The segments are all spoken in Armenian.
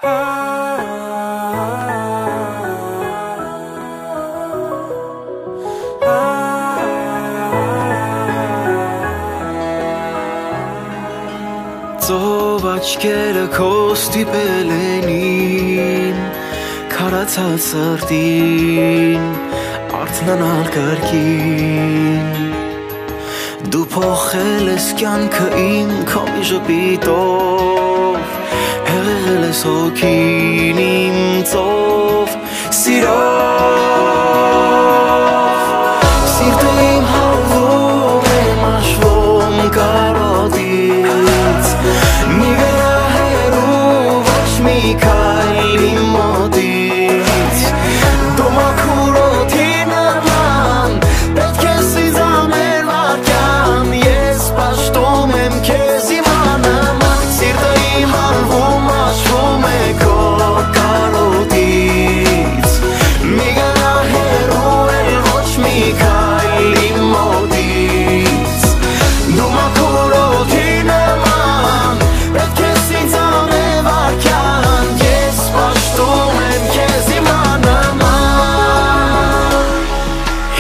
Ծով աչքերը քո ստիպել են ին քարացած սրտին արթնանալ կրկին Դու փոխել ես կյանքը իմ քո մի ժպիտով հեղեղել ես հոգին իմ ծով սիրով Սիրտը իմ հալվում է մաշվում կարոտից Մի վերահերու ոչ մի քայլ իմ մոտից Դու մաքուր օդի նման պետք է սիզամեր վարքյան Ես պաշտում եմ քեզ իմանամ Սիրտը իմ հալվում մաշվում է քո կարոտից Մի վերահերու էլ ոչ մի քայլ իմ մոտից Դու մաքուր օդի նման պետք է սիզամեր վարքյան Ես պաշտում եմ քեզ իմանամ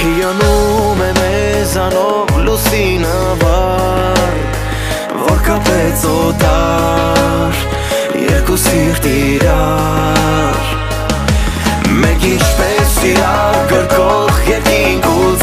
Հիանում է մեզանով լուսինը վար Որ կապեց օտար երկու սիրտ իրար Մեկ ինչպես իրար գրկող երկինք ու